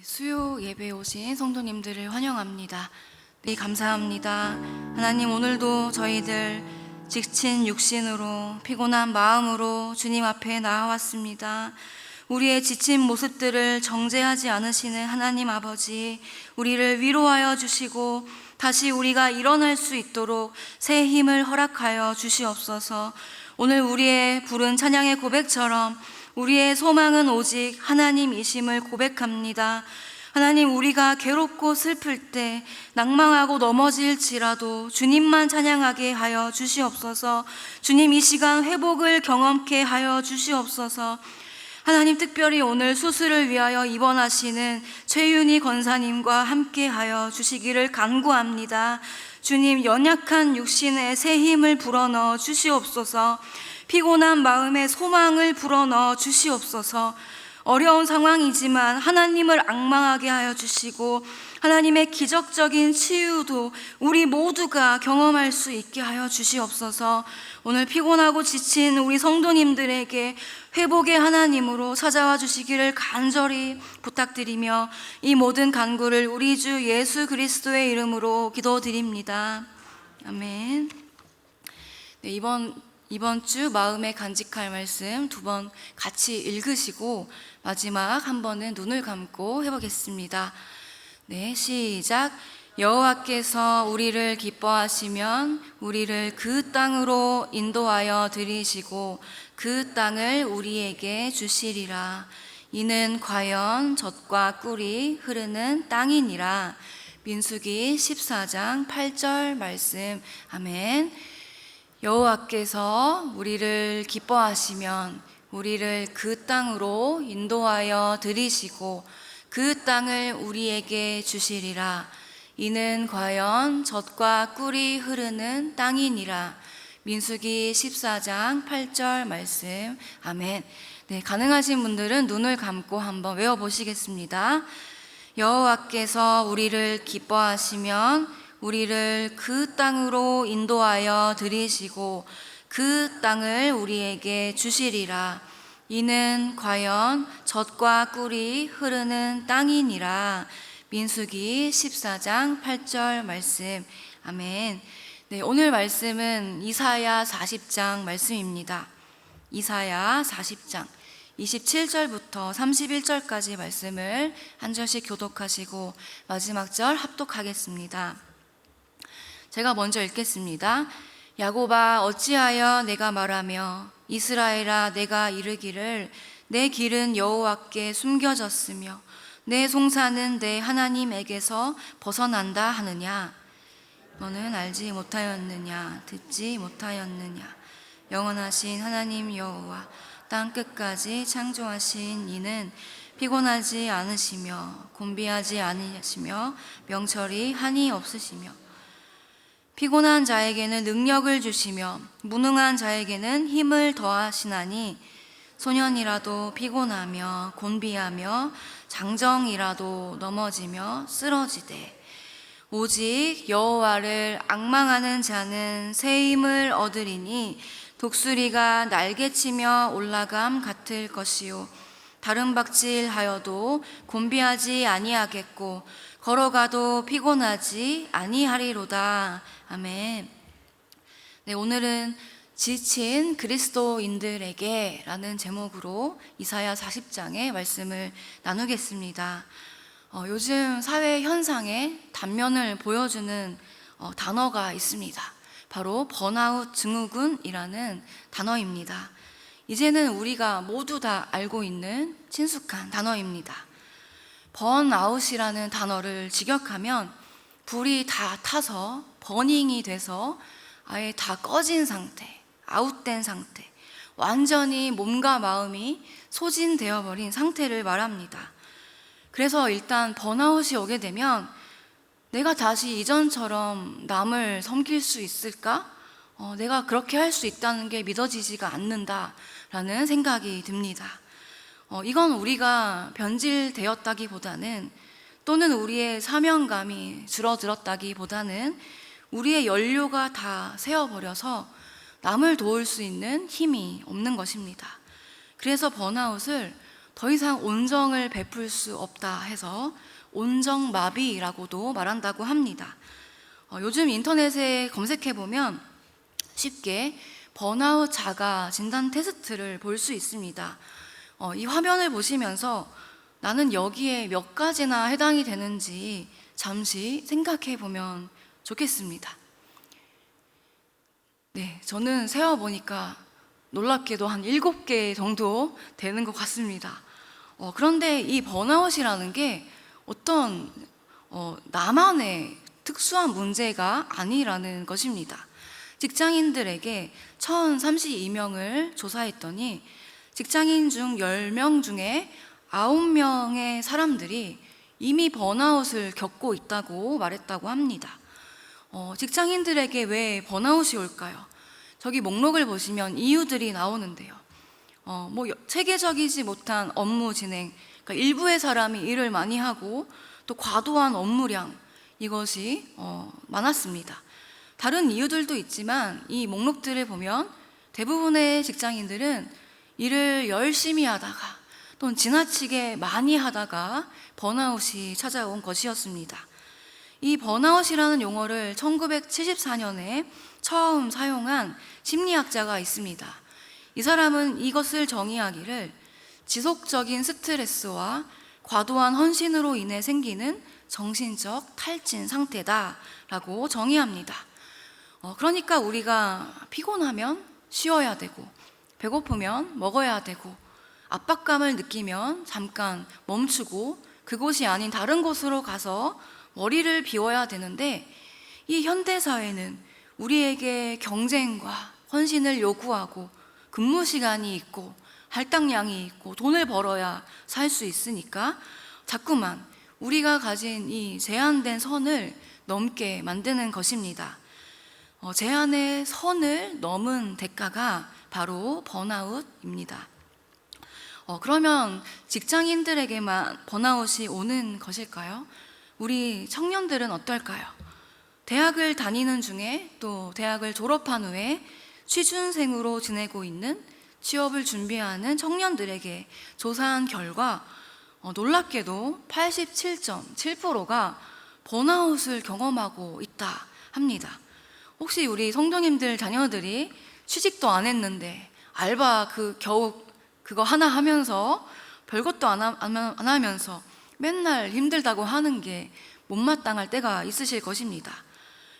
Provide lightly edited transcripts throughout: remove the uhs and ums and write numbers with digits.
수요 예배에 오신 성도님들을 환영합니다. 네, 감사합니다. 하나님, 오늘도 저희들 지친 육신으로 피곤한 마음으로 주님 앞에 나아왔습니다. 우리의 지친 모습들을 정죄하지 않으시는 하나님 아버지, 우리를 위로하여 주시고 다시 우리가 일어날 수 있도록 새 힘을 허락하여 주시옵소서. 오늘 우리의 부른 찬양의 고백처럼 우리의 소망은 오직 하나님이심을 고백합니다. 하나님, 우리가 괴롭고 슬플 때 낭망하고 넘어질지라도 주님만 찬양하게 하여 주시옵소서. 주님, 이 시간 회복을 경험케 하여 주시옵소서. 하나님, 특별히 오늘 수술을 위하여 입원하시는 최윤희 권사님과 함께 하여 주시기를 간구합니다. 주님, 연약한 육신에 새 힘을 불어넣어 주시옵소서. 피곤한 마음에 소망을 불어넣어 주시옵소서. 어려운 상황이지만 하나님을 앙망하게 하여 주시고 하나님의 기적적인 치유도 우리 모두가 경험할 수 있게 하여 주시옵소서. 오늘 피곤하고 지친 우리 성도님들에게 회복의 하나님으로 찾아와 주시기를 간절히 부탁드리며 이 모든 간구를 우리 주 예수 그리스도의 이름으로 기도드립니다. 아멘. 네, 이번 주 마음에 간직할 말씀 두 번 같이 읽으시고 마지막 한 번은 눈을 감고 해보겠습니다. 네, 시작. 여호와께서 우리를 기뻐하시면 우리를 그 땅으로 인도하여 들이시고 그 땅을 우리에게 주시리라. 이는 과연 젖과 꿀이 흐르는 땅이니라. 민수기 14장 8절 말씀. 아멘. 여호와께서 우리를 기뻐하시면 우리를 그 땅으로 인도하여 들이시고 그 땅을 우리에게 주시리라. 이는 과연 젖과 꿀이 흐르는 땅이니라. 민수기 14장 8절 말씀. 아멘. 네, 가능하신 분들은 눈을 감고 한번 외워보시겠습니다. 여호와께서 우리를 기뻐하시면 우리를 그 땅으로 인도하여 들이시고 그 땅을 우리에게 주시리라. 이는 과연 젖과 꿀이 흐르는 땅이니라. 민수기 14장 8절 말씀. 아멘. 네, 오늘 말씀은 이사야 40장 말씀입니다. 이사야 40장 27절부터 31절까지 말씀을 한 절씩 교독하시고 마지막 절 합독하겠습니다. 제가 먼저 읽겠습니다. 야곱아, 어찌하여 내가 말하며 이스라엘아, 내가 이르기를 내 길은 여호와께 숨겨졌으며 내 송사는 내 하나님에게서 벗어난다 하느냐? 너는 알지 못하였느냐? 듣지 못하였느냐? 영원하신 하나님 여호와 땅 끝까지 창조하신 이는 피곤하지 않으시며 곤비하지 않으시며 명철이 한이 없으시며 피곤한 자에게는 능력을 주시며 무능한 자에게는 힘을 더하시나니 소년이라도 피곤하며 곤비하며 장정이라도 넘어지며 쓰러지되 오직 여호와를 앙망하는 자는 새 힘을 얻으리니 독수리가 날개치며 올라감 같을 것이요 다름박질하여도 곤비하지 아니하겠고 걸어가도 피곤하지 아니하리로다. 아멘. 네, 오늘은 지친 그리스도인들에게 라는 제목으로 이사야 40장의 말씀을 나누겠습니다. 요즘 사회 현상의 단면을 보여주는 단어가 있습니다. 바로 번아웃 증후군이라는 단어입니다. 이제는 우리가 모두 다 알고 있는 친숙한 단어입니다. 번아웃이라는 단어를 직역하면 불이 다 타서 버닝이 돼서 아예 다 꺼진 상태, 아웃된 상태, 완전히 몸과 마음이 소진되어 버린 상태를 말합니다. 그래서 일단 번아웃이 오게 되면 내가 다시 이전처럼 남을 섬길 수 있을까? 내가 그렇게 할 수 있다는 게 믿어지지가 않는다라는 생각이 듭니다. 이건 우리가 변질되었다기보다는 또는 우리의 사명감이 줄어들었다기보다는 우리의 연료가 다 새어버려서 남을 도울 수 있는 힘이 없는 것입니다. 그래서 번아웃을 더 이상 온정을 베풀 수 없다 해서 온정마비라고도 말한다고 합니다. 요즘 인터넷에 검색해보면 쉽게 번아웃 자가 진단 테스트를 볼 수 있습니다. 이 화면을 보시면서 나는 여기에 몇 가지나 해당이 되는지 잠시 생각해 보면 좋겠습니다. 네, 저는 세어보니까 놀랍게도 한 7개 정도 되는 것 같습니다. 그런데 이 번아웃이라는 게 어떤 나만의 특수한 문제가 아니라는 것입니다. 직장인들에게 1,032명을 조사했더니 직장인 중 10명 중에 9명의 사람들이 이미 번아웃을 겪고 있다고 말했다고 합니다. 직장인들에게 왜 번아웃이 올까요? 저기 목록을 보시면 이유들이 나오는데요. 체계적이지 못한 업무 진행, 그러니까 일부의 사람이 일을 많이 하고 또 과도한 업무량, 이것이 많았습니다. 다른 이유들도 있지만 이 목록들을 보면 대부분의 직장인들은 일을 열심히 하다가 또는 지나치게 많이 하다가 번아웃이 찾아온 것이었습니다. 이 번아웃이라는 용어를 1974년에 처음 사용한 심리학자가 있습니다. 이 사람은 이것을 정의하기를 지속적인 스트레스와 과도한 헌신으로 인해 생기는 정신적 탈진 상태다라고 정의합니다. 그러니까 우리가 피곤하면 쉬어야 되고, 배고프면 먹어야 되고, 압박감을 느끼면 잠깐 멈추고 그곳이 아닌 다른 곳으로 가서 머리를 비워야 되는데, 이 현대사회는 우리에게 경쟁과 헌신을 요구하고 근무 시간이 있고 할당량이 있고 돈을 벌어야 살 수 있으니까 자꾸만 우리가 가진 이 제한된 선을 넘게 만드는 것입니다. 제한의 선을 넘은 대가가 바로 번아웃입니다. 그러면 직장인들에게만 번아웃이 오는 것일까요? 우리 청년들은 어떨까요? 대학을 다니는 중에 또 대학을 졸업한 후에 취준생으로 지내고 있는 취업을 준비하는 청년들에게 조사한 결과 놀랍게도 87.7%가 번아웃을 경험하고 있다 합니다. 혹시 우리 성도님들 자녀들이 취직도 안 했는데 알바 겨우 그거 하나 하면서 별것도 안 하면서 맨날 힘들다고 하는 게 못마땅할 때가 있으실 것입니다.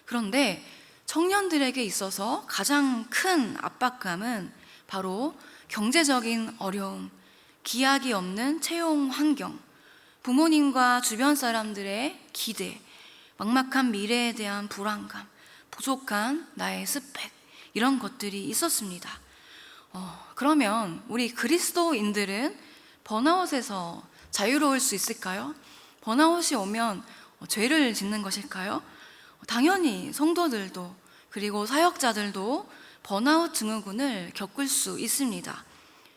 그런데 청년들에게 있어서 가장 큰 압박감은 바로 경제적인 어려움, 기약이 없는 채용 환경, 부모님과 주변 사람들의 기대, 막막한 미래에 대한 불안감, 부족한 나의 스펙, 이런 것들이 있었습니다. 그러면 우리 그리스도인들은 번아웃에서 자유로울 수 있을까요? 번아웃이 오면 죄를 짓는 것일까요? 당연히 성도들도 그리고 사역자들도 번아웃 증후군을 겪을 수 있습니다.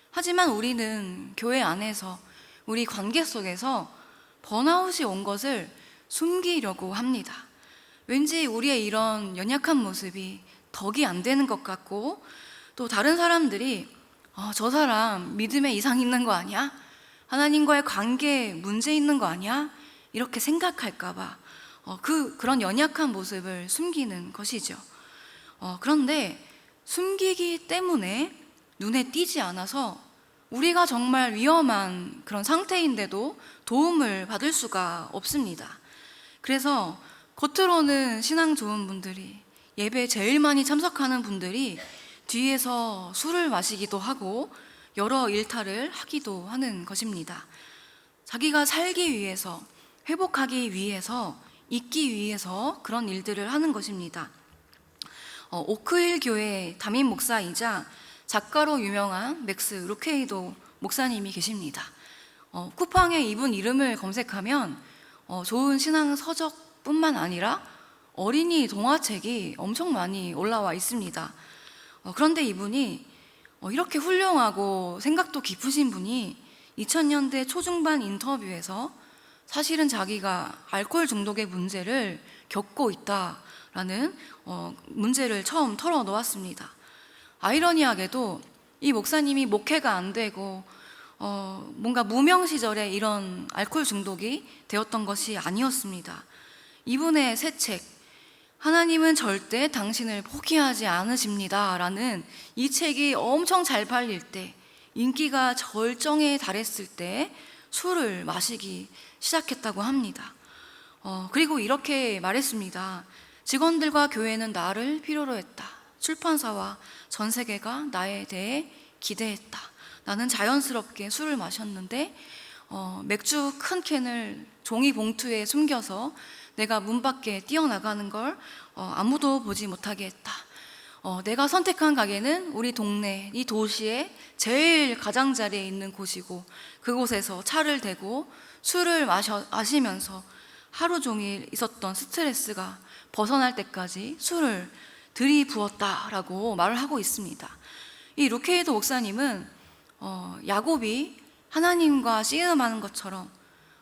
하지만 우리는 교회 안에서 우리 관계 속에서 번아웃이 온 것을 숨기려고 합니다. 왠지 우리의 이런 연약한 모습이 덕이 안 되는 것 같고, 또 다른 사람들이 저 사람 믿음에 이상 있는 거 아니야? 하나님과의 관계에 문제 있는 거 아니야? 이렇게 생각할까 봐 그런 연약한 모습을 숨기는 것이죠. 그런데 숨기기 때문에 눈에 띄지 않아서 우리가 정말 위험한 그런 상태인데도 도움을 받을 수가 없습니다. 그래서 겉으로는 신앙 좋은 분들이, 예배 제일 많이 참석하는 분들이 뒤에서 술을 마시기도 하고 여러 일탈을 하기도 하는 것입니다. 자기가 살기 위해서, 회복하기 위해서, 있기 위해서 그런 일들을 하는 것입니다. 오크힐 교회 담임 목사이자 작가로 유명한 맥스 루케이도 목사님이 계십니다. 쿠팡에 이분 이름을 검색하면 좋은 신앙 서적뿐만 아니라 어린이 동화책이 엄청 많이 올라와 있습니다. 그런데 이분이 이렇게 훌륭하고 생각도 깊으신 분이 2000년대 초중반 인터뷰에서 사실은 자기가 알코올 중독의 문제를 겪고 있다라는 문제를 처음 털어놓았습니다. 아이러니하게도 이 목사님이 목회가 안 되고 뭔가 무명 시절에 이런 알코올 중독이 되었던 것이 아니었습니다. 이분의 새 책, 하나님은 절대 당신을 포기하지 않으십니다 라는 이 책이 엄청 잘 팔릴 때, 인기가 절정에 달했을 때 술을 마시기 시작했다고 합니다. 그리고 이렇게 말했습니다. 직원들과 교회는 나를 필요로 했다. 출판사와 전 세계가 나에 대해 기대했다. 나는 자연스럽게 술을 마셨는데 맥주 큰 캔을 종이 봉투에 숨겨서 내가 문 밖에 뛰어나가는 걸 아무도 보지 못하게 했다. 내가 선택한 가게는 우리 동네, 이 도시의 제일 가장자리에 있는 곳이고, 그곳에서 차를 대고 술을 마시면서 하루 종일 있었던 스트레스가 벗어날 때까지 술을 들이부었다라고 말을 하고 있습니다. 이 루케이도 목사님은 야곱이 하나님과 씨름하는 것처럼,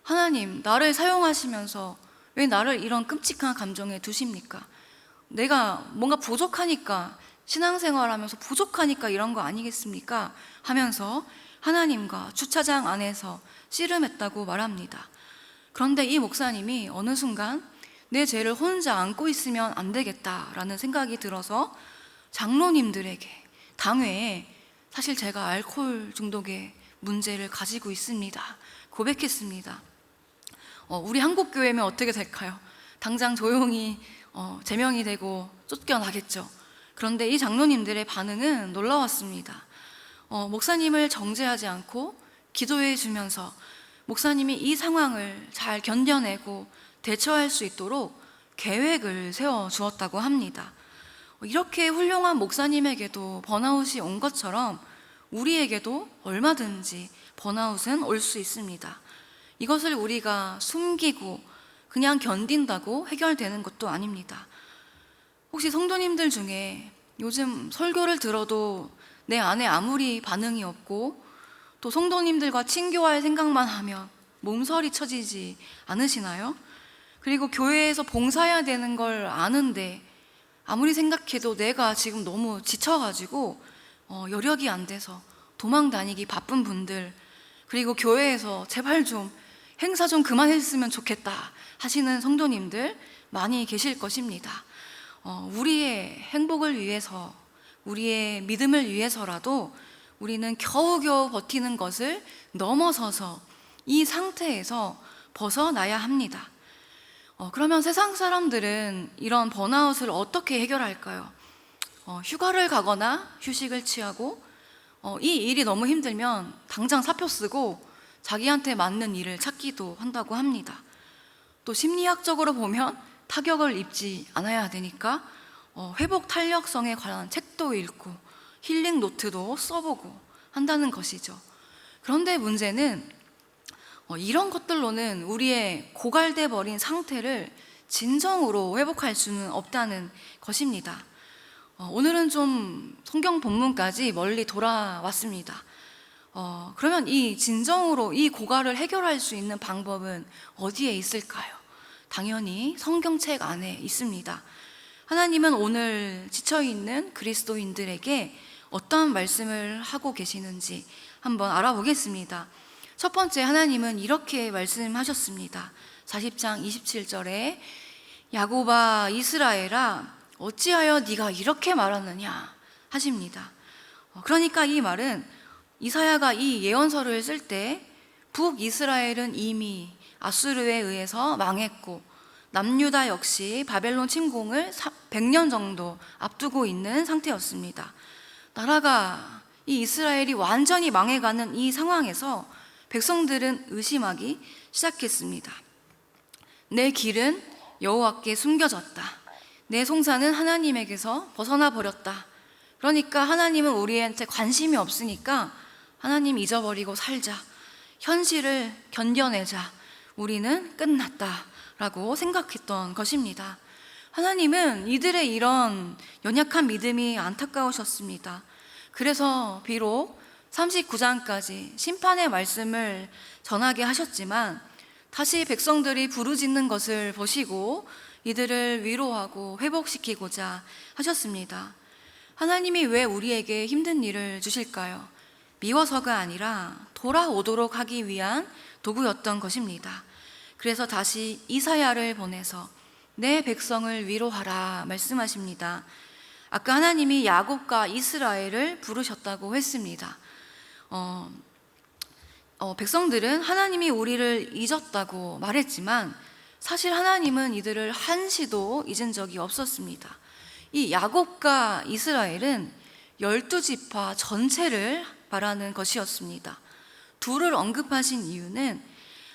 하나님 나를 사용하시면서 왜 나를 이런 끔찍한 감정에 두십니까? 내가 뭔가 부족하니까, 신앙생활하면서 부족하니까 이런 거 아니겠습니까? 하면서 하나님과 주차장 안에서 씨름했다고 말합니다. 그런데 이 목사님이 어느 순간 내 죄를 혼자 안고 있으면 안 되겠다라는 생각이 들어서 장로님들에게 당회에 사실 제가 알코올 중독의 문제를 가지고 있습니다 고백했습니다. 우리 한국교회면 어떻게 될까요? 당장 조용히 제명이 되고 쫓겨나겠죠. 그런데 이 장로님들의 반응은 놀라웠습니다. 목사님을 정죄하지 않고 기도해 주면서 목사님이 이 상황을 잘 견뎌내고 대처할 수 있도록 계획을 세워 주었다고 합니다. 이렇게 훌륭한 목사님에게도 번아웃이 온 것처럼 우리에게도 얼마든지 번아웃은 올 수 있습니다. 이것을 우리가 숨기고 그냥 견딘다고 해결되는 것도 아닙니다. 혹시 성도님들 중에 요즘 설교를 들어도 내 안에 아무리 반응이 없고, 또 성도님들과 친교할 생각만 하면 몸서리 쳐지지 않으시나요? 그리고 교회에서 봉사해야 되는 걸 아는데 아무리 생각해도 내가 지금 너무 지쳐가지고 여력이 안 돼서 도망 다니기 바쁜 분들, 그리고 교회에서 제발 좀 행사 좀 그만했으면 좋겠다 하시는 성도님들 많이 계실 것입니다. 우리의 행복을 위해서, 우리의 믿음을 위해서라도 우리는 겨우겨우 버티는 것을 넘어서서 이 상태에서 벗어나야 합니다. 그러면 세상 사람들은 이런 번아웃을 어떻게 해결할까요? 휴가를 가거나 휴식을 취하고, 이 일이 너무 힘들면 당장 사표 쓰고 자기한테 맞는 일을 찾기도 한다고 합니다. 또 심리학적으로 보면 타격을 입지 않아야 되니까 회복 탄력성에 관한 책도 읽고 힐링 노트도 써보고 한다는 것이죠. 그런데 문제는 이런 것들로는 우리의 고갈돼 버린 상태를 진정으로 회복할 수는 없다는 것입니다. 오늘은 좀 성경 본문까지 멀리 돌아왔습니다. 그러면 이 진정으로 이 고갈을 해결할 수 있는 방법은 어디에 있을까요? 당연히 성경책 안에 있습니다. 하나님은 오늘 지쳐있는 그리스도인들에게 어떤 말씀을 하고 계시는지 한번 알아보겠습니다. 첫 번째, 하나님은 이렇게 말씀하셨습니다. 40장 27절에 야곱아 이스라엘아 어찌하여 네가 이렇게 말하느냐 하십니다. 그러니까 이 말은 이사야가 이 예언서를 쓸 때 북이스라엘은 이미 아수르에 의해서 망했고 남유다 역시 바벨론 침공을 100년 정도 앞두고 있는 상태였습니다. 나라가, 이 이스라엘이 완전히 망해가는 이 상황에서 백성들은 의심하기 시작했습니다. 내 길은 여호와께 숨겨졌다. 내 송사는 하나님에게서 벗어나 버렸다. 그러니까 하나님은 우리한테 관심이 없으니까 하나님 잊어버리고 살자. 현실을 견뎌내자. 우리는 끝났다 라고 생각했던 것입니다. 하나님은 이들의 이런 연약한 믿음이 안타까우셨습니다. 그래서 비록 39장까지 심판의 말씀을 전하게 하셨지만 다시 백성들이 부르짖는 것을 보시고 이들을 위로하고 회복시키고자 하셨습니다. 하나님이 왜 우리에게 힘든 일을 주실까요? 미워서가 아니라 돌아오도록 하기 위한 도구였던 것입니다. 그래서 다시 이사야를 보내서 내 백성을 위로하라 말씀하십니다. 아까 하나님이 야곱과 이스라엘을 부르셨다고 했습니다. 백성들은 하나님이 우리를 잊었다고 말했지만 사실 하나님은 이들을 한시도 잊은 적이 없었습니다. 이 야곱과 이스라엘은 12지파 전체를 말하는 것이었습니다. 둘을 언급하신 이유는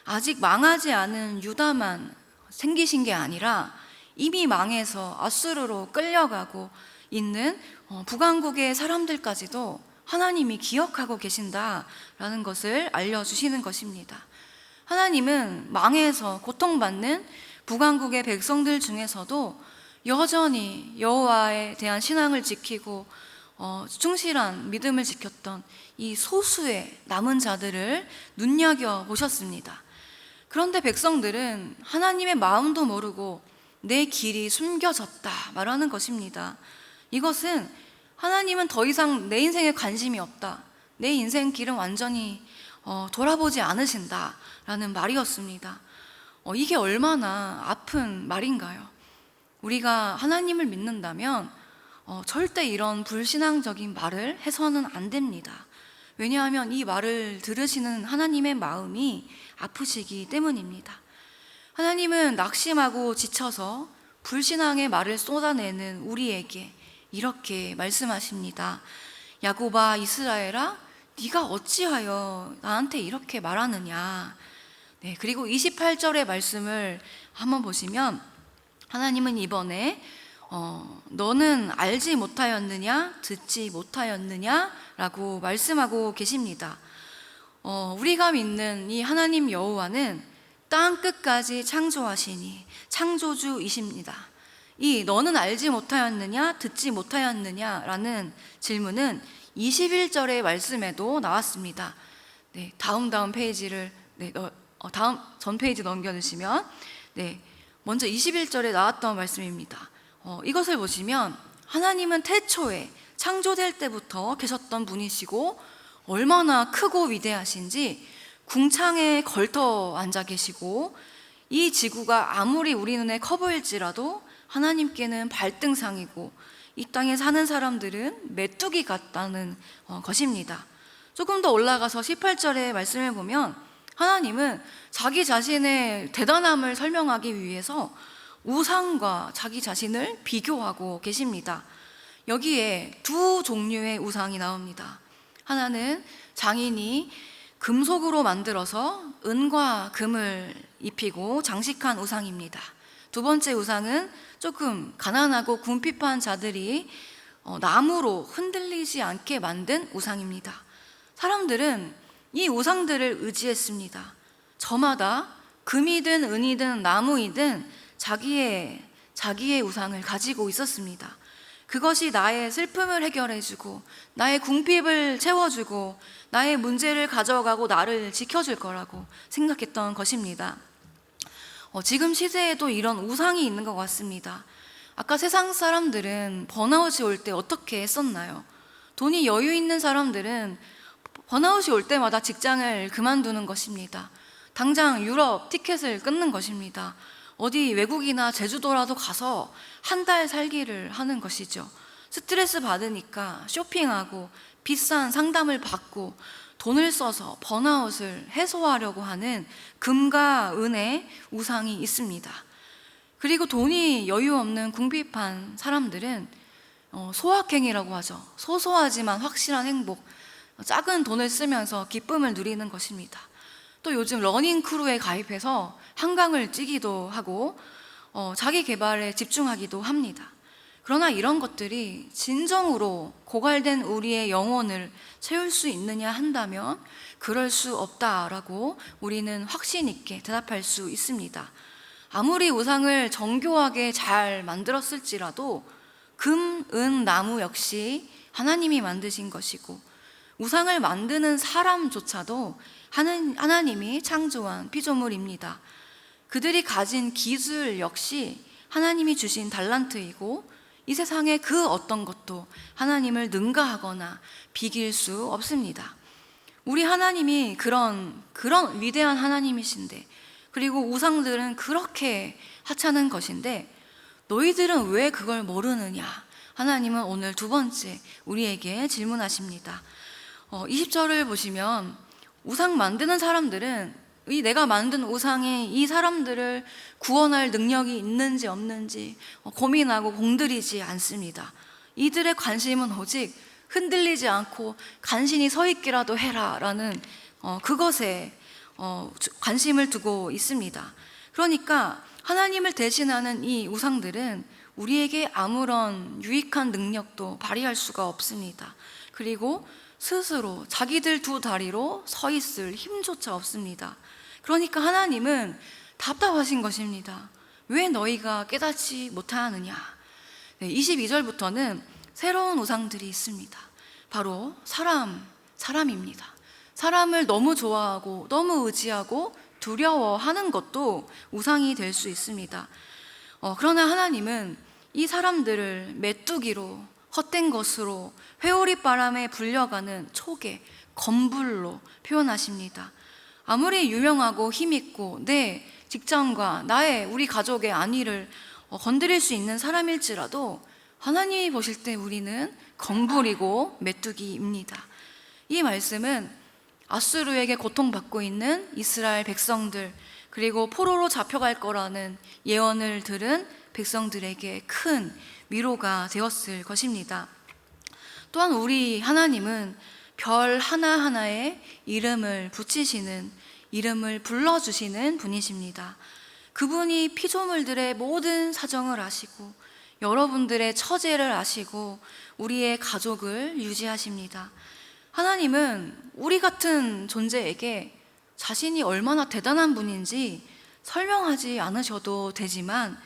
아직 망하지 않은 유다만 생기신 게 아니라 이미 망해서 아수르로 끌려가고 있는 북왕국의 사람들까지도 하나님이 기억하고 계신다라는 것을 알려주시는 것입니다. 하나님은 망해서 고통받는 북왕국의 백성들 중에서도 여전히 여호와에 대한 신앙을 지키고 충실한 믿음을 지켰던 이 소수의 남은 자들을 눈여겨보셨습니다. 그런데 백성들은 하나님의 마음도 모르고 내 길이 숨겨졌다 말하는 것입니다. 이것은 하나님은 더 이상 내 인생에 관심이 없다, 내 인생 길은 완전히 돌아보지 않으신다 라는 말이었습니다. 이게 얼마나 아픈 말인가요? 우리가 하나님을 믿는다면 절대 이런 불신앙적인 말을 해서는 안 됩니다. 왜냐하면 이 말을 들으시는 하나님의 마음이 아프시기 때문입니다. 하나님은 낙심하고 지쳐서 불신앙의 말을 쏟아내는 우리에게 이렇게 말씀하십니다. 야곱아, 이스라엘아, 네가 어찌하여 나한테 이렇게 말하느냐. 네, 그리고 28절의 말씀을 한번 보시면 하나님은 이번에 너는 알지 못하였느냐, 듣지 못하였느냐 라고 말씀하고 계십니다. 우리가 믿는 이 하나님 여호와는 땅 끝까지 창조하시니 창조주이십니다. 이 너는 알지 못하였느냐, 듣지 못하였느냐 라는 질문은 21절의 말씀에도 나왔습니다. 네, 다음 페이지를 다음 전 페이지 넘겨주시면 먼저 21절에 나왔던 말씀입니다. 이것을 보시면 하나님은 태초에 창조될 때부터 계셨던 분이시고 얼마나 크고 위대하신지 궁창에 걸터 앉아 계시고 이 지구가 아무리 우리 눈에 커 보일지라도 하나님께는 발등상이고 이 땅에 사는 사람들은 메뚜기 같다는 것입니다. 조금 더 올라가서 18절의 말씀을 보면 하나님은 자기 자신의 대단함을 설명하기 위해서 우상과 자기 자신을 비교하고 계십니다. 여기에 두 종류의 우상이 나옵니다. 하나는 장인이 금속으로 만들어서 은과 금을 입히고 장식한 우상입니다. 두 번째 우상은 조금 가난하고 궁핍한 자들이 나무로 흔들리지 않게 만든 우상입니다. 사람들은 이 우상들을 의지했습니다. 저마다 금이든 은이든 나무이든 자기의 우상을 가지고 있었습니다. 그것이 나의 슬픔을 해결해주고 나의 궁핍을 채워주고 나의 문제를 가져가고 나를 지켜줄 거라고 생각했던 것입니다. 지금 시대에도 이런 우상이 있는 것 같습니다. 아까 세상 사람들은 번아웃이 올 때 어떻게 했었나요? 돈이 여유 있는 사람들은 번아웃이 올 때마다 직장을 그만두는 것입니다. 당장 유럽 티켓을 끊는 것입니다. 어디 외국이나 제주도라도 가서 한 달 살기를 하는 것이죠. 스트레스 받으니까 쇼핑하고 비싼 상담을 받고 돈을 써서 번아웃을 해소하려고 하는 금과 은의 우상이 있습니다. 그리고 돈이 여유 없는 궁핍한 사람들은 소확행이라고 하죠. 소소하지만 확실한 행복, 작은 돈을 쓰면서 기쁨을 누리는 것입니다. 또 요즘 러닝 크루에 가입해서 한강을 뛰기도 하고 자기 개발에 집중하기도 합니다. 그러나 이런 것들이 진정으로 고갈된 우리의 영혼을 채울 수 있느냐 한다면 그럴 수 없다라고 우리는 확신 있게 대답할 수 있습니다. 아무리 우상을 정교하게 잘 만들었을지라도 금, 은, 나무 역시 하나님이 만드신 것이고 우상을 만드는 사람조차도 하나님이 창조한 피조물입니다. 그들이 가진 기술 역시 하나님이 주신 달란트이고 이 세상의 그 어떤 것도 하나님을 능가하거나 비길 수 없습니다. 우리 하나님이 그런 위대한 하나님이신데, 그리고 우상들은 그렇게 하찮은 것인데 너희들은 왜 그걸 모르느냐? 하나님은 오늘 두 번째 우리에게 질문하십니다. 20절을 보시면 우상 만드는 사람들은 내가 만든 우상이 이 사람들을 구원할 능력이 있는지 없는지 고민하고 공들이지 않습니다. 이들의 관심은 오직 흔들리지 않고 간신히 서 있기라도 해라 라는 그것에 관심을 두고 있습니다. 그러니까 하나님을 대신하는 이 우상들은 우리에게 아무런 유익한 능력도 발휘할 수가 없습니다. 그리고 스스로 자기들 두 다리로 서 있을 힘조차 없습니다. 그러니까 하나님은 답답하신 것입니다. 왜 너희가 깨닫지 못하느냐? 22절부터는 새로운 우상들이 있습니다. 바로 사람입니다. 사람을 너무 좋아하고 너무 의지하고 두려워하는 것도 우상이 될 수 있습니다. 그러나 하나님은 이 사람들을 메뚜기로, 헛된 것으로, 회오리바람에 불려가는 촉에, 검불로 표현하십니다. 아무리 유명하고 힘있고 내 직장과 우리 가족의 안위를 건드릴 수 있는 사람일지라도 하나님이 보실 때 우리는 검불이고 메뚜기입니다. 이 말씀은 아수르에게 고통받고 있는 이스라엘 백성들, 그리고 포로로 잡혀갈 거라는 예언을 들은 백성들에게 큰 위로가 되었을 것입니다. 또한 우리 하나님은 별 하나하나에 이름을 붙이시는, 이름을 불러주시는 분이십니다. 그분이 피조물들의 모든 사정을 아시고 여러분들의 처제를 아시고 우리의 가족을 유지하십니다. 하나님은 우리 같은 존재에게 자신이 얼마나 대단한 분인지 설명하지 않으셔도 되지만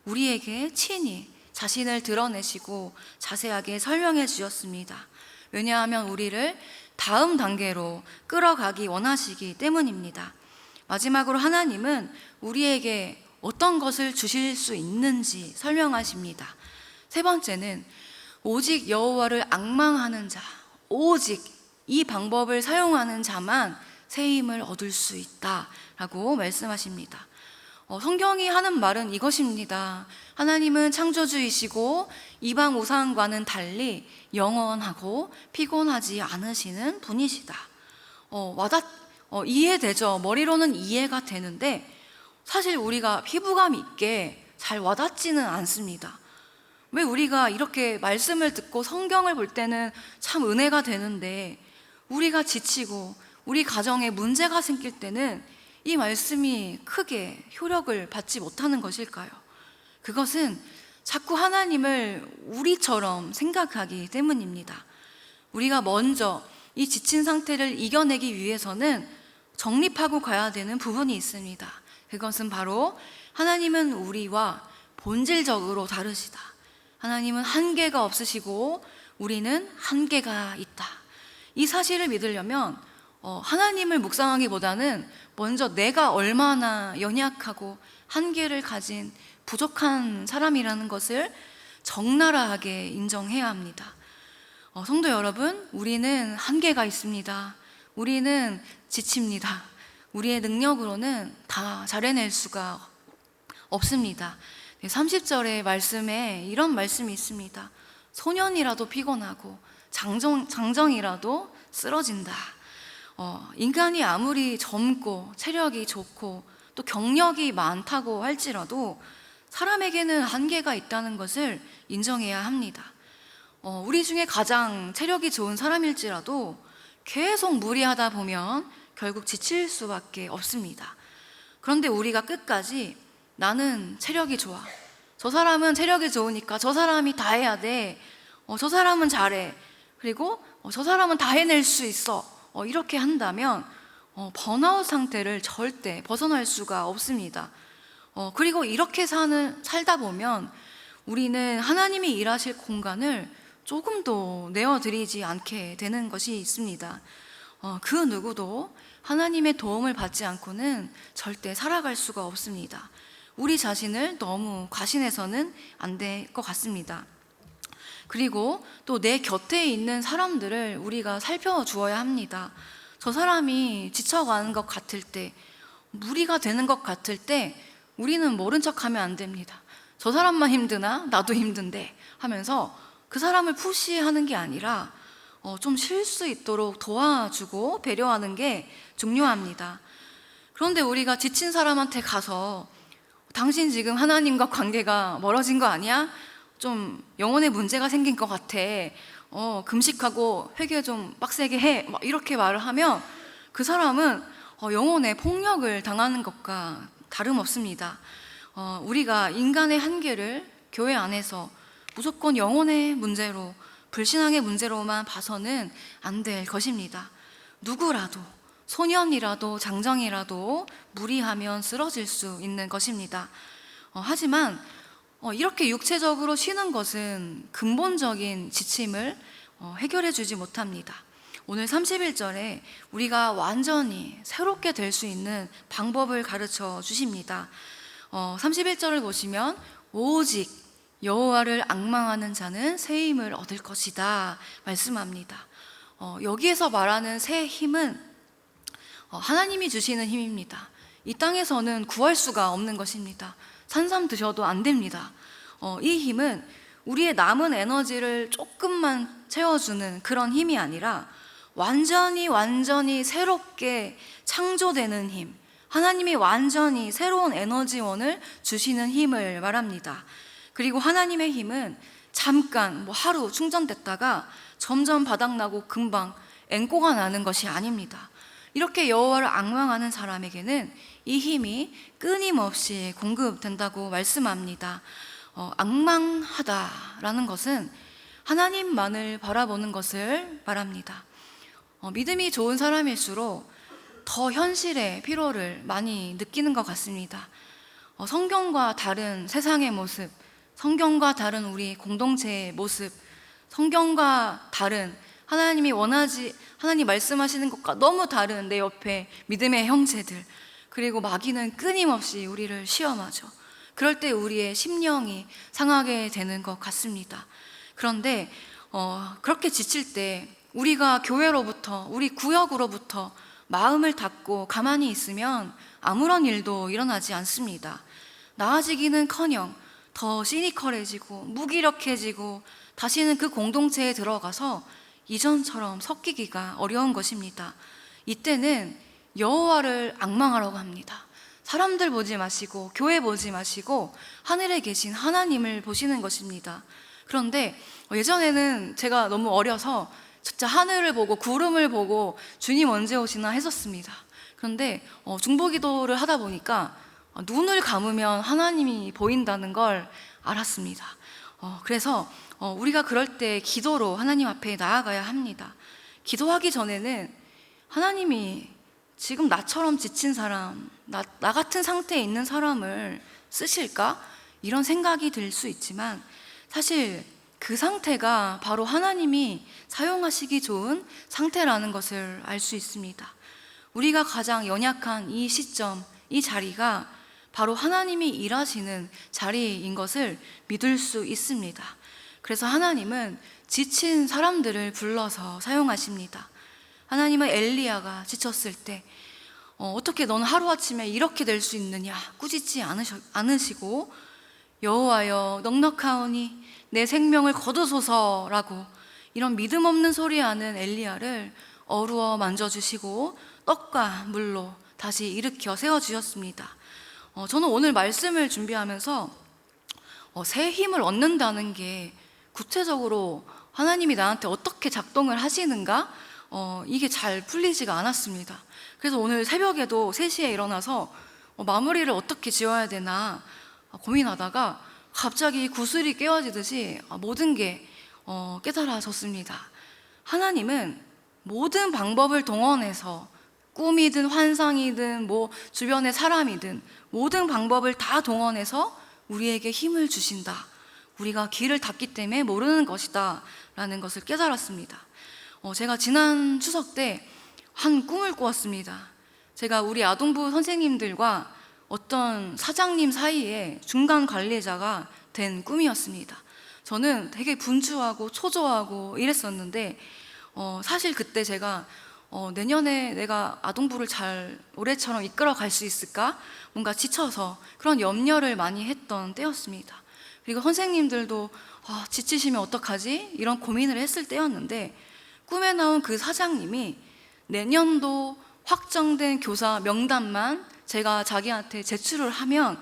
우리에게 친히 자신을 드러내시고 자세하게 설명해 주셨습니다. 왜냐하면 우리를 다음 단계로 끌어가기 원하시기 때문입니다. 마지막으로 하나님은 우리에게 어떤 것을 주실 수 있는지 설명하십니다. 세 번째는 오직 여호와를 앙망하는 자, 오직 이 방법을 사용하는 자만 새 힘을 얻을 수 있다라고 말씀하십니다. 성경이 하는 말은 이것입니다. 하나님은 창조주이시고 이방 우상과는 달리 영원하고 피곤하지 않으시는 분이시다. 이해되죠? 머리로는 이해가 되는데 사실 우리가 피부감 있게 잘 와닿지는 않습니다. 왜 우리가 이렇게 말씀을 듣고 성경을 볼 때는 참 은혜가 되는데 우리가 지치고 우리 가정에 문제가 생길 때는 이 말씀이 크게 효력을 받지 못하는 것일까요? 그것은 자꾸 하나님을 우리처럼 생각하기 때문입니다. 우리가 먼저 이 지친 상태를 이겨내기 위해서는 정립하고 가야 되는 부분이 있습니다. 그것은 바로 하나님은 우리와 본질적으로 다르시다. 하나님은 한계가 없으시고 우리는 한계가 있다. 이 사실을 믿으려면 하나님을 묵상하기보다는 먼저 내가 얼마나 연약하고 한계를 가진 부족한 사람이라는 것을 적나라하게 인정해야 합니다. 성도 여러분, 우리는 한계가 있습니다. 우리는 지칩니다. 우리의 능력으로는 다 잘해낼 수가 없습니다. 30절의 말씀에 이런 말씀이 있습니다. 소년이라도 피곤하고 장정이라도 쓰러진다. 인간이 아무리 젊고 체력이 좋고 또 경력이 많다고 할지라도 사람에게는 한계가 있다는 것을 인정해야 합니다. 우리 중에 가장 체력이 좋은 사람일지라도 계속 무리하다 보면 결국 지칠 수밖에 없습니다. 그런데 우리가 끝까지 나는 체력이 좋아, 저 사람은 체력이 좋으니까 저 사람이 다 해야 돼, 저 사람은 잘해, 그리고 저 사람은 다 해낼 수 있어, 이렇게 한다면 번아웃 상태를 절대 벗어날 수가 없습니다. 그리고 이렇게 살다 보면 우리는 하나님이 일하실 공간을 조금도 내어드리지 않게 되는 것이 있습니다. 그 누구도 하나님의 도움을 받지 않고는 절대 살아갈 수가 없습니다. 우리 자신을 너무 과신해서는 안 될 것 같습니다. 그리고 또 내 곁에 있는 사람들을 우리가 살펴주어야 합니다. 저 사람이 지쳐가는 것 같을 때, 무리가 되는 것 같을 때 우리는 모른 척하면 안 됩니다. 저 사람만 힘드나? 나도 힘든데 하면서 그 사람을 푸시하는 게 아니라 좀 쉴 수 있도록 도와주고 배려하는 게 중요합니다. 그런데 우리가 지친 사람한테 가서 당신 지금 하나님과 관계가 멀어진 거 아니야? 좀 영혼에 문제가 생긴 것 같아. 금식하고 회개 좀 빡세게 해. 막 이렇게 말을 하면 그 사람은 영혼의 폭력을 당하는 것과 다름없습니다. 우리가 인간의 한계를 교회 안에서 무조건 영혼의 문제로, 불신앙의 문제로만 봐서는 안 될 것입니다. 누구라도, 소년이라도 장정이라도 무리하면 쓰러질 수 있는 것입니다. 하지만 이렇게 육체적으로 쉬는 것은 근본적인 지침을 해결해 주지 못합니다. 오늘 31절에 우리가 완전히 새롭게 될 수 있는 방법을 가르쳐 주십니다. 31절을 보시면 오직 여호와를 앙망하는 자는 새 힘을 얻을 것이다 말씀합니다. 여기에서 말하는 새 힘은 하나님이 주시는 힘입니다. 이 땅에서는 구할 수가 없는 것입니다. 산삼 드셔도 안 됩니다. 이 힘은 우리의 남은 에너지를 조금만 채워주는 그런 힘이 아니라 완전히 새롭게 창조되는 힘, 하나님이 완전히 새로운 에너지원을 주시는 힘을 말합니다. 그리고 하나님의 힘은 잠깐 하루 충전됐다가 점점 바닥나고 금방 앵꼬가 나는 것이 아닙니다. 이렇게 여호와를 앙망하는 사람에게는 이 힘이 끊임없이 공급된다고 말씀합니다. 앙망하다라는 것은 하나님만을 바라보는 것을 말합니다. 믿음이 좋은 사람일수록 더 현실의 피로를 많이 느끼는 것 같습니다. 성경과 다른 세상의 모습, 성경과 다른 우리 공동체의 모습, 성경과 다른 하나님 말씀하시는 것과 너무 다른 내 옆에 믿음의 형제들, 그리고 마귀는 끊임없이 우리를 시험하죠. 그럴 때 우리의 심령이 상하게 되는 것 같습니다. 그런데 그렇게 지칠 때 우리가 교회로부터, 우리 구역으로부터 마음을 닫고 가만히 있으면 아무런 일도 일어나지 않습니다. 나아지기는커녕 더 시니컬해지고 무기력해지고 다시는 그 공동체에 들어가서 이전처럼 섞이기가 어려운 것입니다. 이때는 여호와를 앙망하라고 합니다. 사람들 보지 마시고 교회 보지 마시고 하늘에 계신 하나님을 보시는 것입니다. 그런데 예전에는 제가 너무 어려서 진짜 하늘을 보고 구름을 보고 주님 언제 오시나 했었습니다. 그런데 중보기도를 하다 보니까 눈을 감으면 하나님이 보인다는 걸 알았습니다. 그래서 우리가 그럴 때 기도로 하나님 앞에 나아가야 합니다. 기도하기 전에는 하나님이 지금 나처럼 지친 사람, 나 같은 상태에 있는 사람을 쓰실까? 이런 생각이 들 수 있지만 사실 그 상태가 바로 하나님이 사용하시기 좋은 상태라는 것을 알 수 있습니다. 우리가 가장 연약한 이 시점, 이 자리가 바로 하나님이 일하시는 자리인 것을 믿을 수 있습니다. 그래서 하나님은 지친 사람들을 불러서 사용하십니다. 하나님은 엘리야가 지쳤을 때 어떻게 너는 하루아침에 이렇게 될 수 있느냐 꾸짖지 않으시고 여호와여 넉넉하오니 내 생명을 거두소서라고 이런 믿음 없는 소리 하는 엘리야를 어루어 만져주시고 떡과 물로 다시 일으켜 세워주셨습니다. 저는 오늘 말씀을 준비하면서 새 힘을 얻는다는 게 구체적으로 하나님이 나한테 어떻게 작동을 하시는가? 이게 잘 풀리지가 않았습니다. 그래서 오늘 새벽에도 3시에 일어나서 마무리를 어떻게 지어야 되나 고민하다가 갑자기 구슬이 깨어지듯이 모든 게 깨달아졌습니다. 하나님은 모든 방법을 동원해서 꿈이든 환상이든 주변의 사람이든 모든 방법을 다 동원해서 우리에게 힘을 주신다. 우리가 길을 닫기 때문에 모르는 것이다 라는 것을 깨달았습니다. 제가 지난 추석 때 한 꿈을 꾸었습니다. 제가 우리 아동부 선생님들과 어떤 사장님 사이에 중간 관리자가 된 꿈이었습니다. 저는 되게 분주하고 초조하고 이랬었는데 사실 그때 제가 내년에 내가 아동부를 잘 올해처럼 이끌어 갈 수 있을까? 뭔가 지쳐서 그런 염려를 많이 했던 때였습니다. 그리고 선생님들도 지치시면 어떡하지? 이런 고민을 했을 때였는데, 꿈에 나온 그 사장님이 내년도 확정된 교사 명단만 제가 자기한테 제출을 하면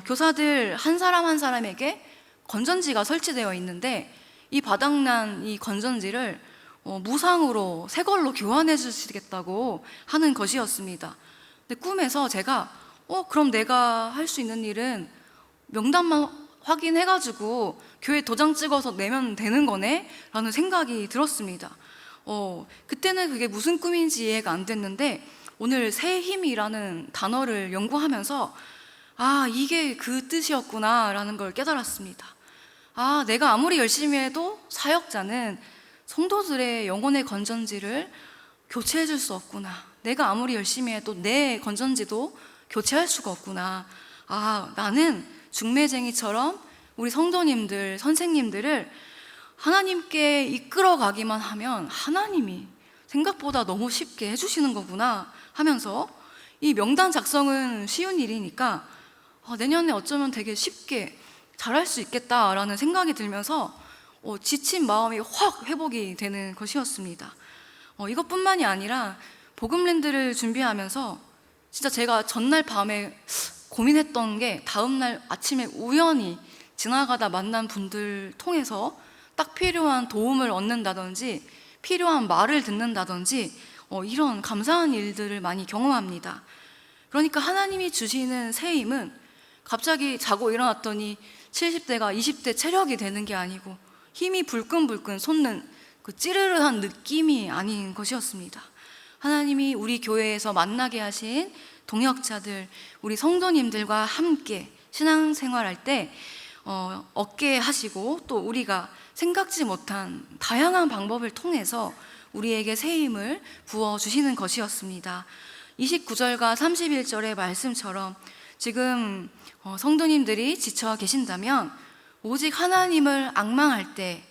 교사들 한 사람 한 사람에게 건전지가 설치되어 있는데, 이 바닥난 이 건전지를 무상으로 새 걸로 교환해 주시겠다고 하는 것이었습니다. 근데 꿈에서 제가 그럼 내가 할 수 있는 일은 명단만 확인해가지고 교회 도장 찍어서 내면 되는 거네? 라는 생각이 들었습니다. 그때는 그게 무슨 꿈인지 이해가 안 됐는데, 오늘 새 힘이라는 단어를 연구하면서 이게 그 뜻이었구나 라는 걸 깨달았습니다. 내가 아무리 열심히 해도 사역자는 성도들의 영혼의 건전지를 교체해 줄 수 없구나. 내가 아무리 열심히 해도 내 건전지도 교체할 수가 없구나. 나는 중매쟁이처럼 우리 성도님들, 선생님들을 하나님께 이끌어가기만 하면 하나님이 생각보다 너무 쉽게 해주시는 거구나 하면서, 이 명단 작성은 쉬운 일이니까 내년에 어쩌면 되게 쉽게 잘할 수 있겠다라는 생각이 들면서 지친 마음이 확 회복이 되는 것이었습니다. 이것뿐만이 아니라 복음랜드를 준비하면서 진짜 제가 전날 밤에 고민했던 게, 다음날 아침에 우연히 지나가다 만난 분들 통해서 딱 필요한 도움을 얻는다든지 필요한 말을 듣는다든지 이런 감사한 일들을 많이 경험합니다. 그러니까 하나님이 주시는 새 힘은 갑자기 자고 일어났더니 70대가 20대 체력이 되는 게 아니고, 힘이 불끈불끈 솟는 그 찌르르한 느낌이 아닌 것이었습니다. 하나님이 우리 교회에서 만나게 하신 동역자들, 우리 성도님들과 함께 신앙생활할 때 얻게 하시고, 또 우리가 생각지 못한 다양한 방법을 통해서 우리에게 새 힘을 부어주시는 것이었습니다. 29절과 31절의 말씀처럼 지금 성도님들이 지쳐 계신다면 오직 하나님을 앙망할 때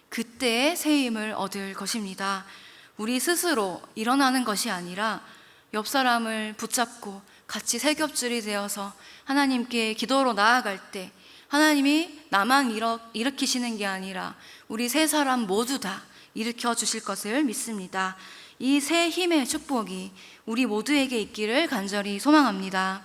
그때의 새 힘을 얻을 것입니다. 우리 스스로 일어나는 것이 아니라 옆 사람을 붙잡고 같이 세 겹줄이 되어서 하나님께 기도로 나아갈 때 하나님이 나만 일으키시는 게 아니라 우리 세 사람 모두 다 일으켜 주실 것을 믿습니다. 이 새 힘의 축복이 우리 모두에게 있기를 간절히 소망합니다.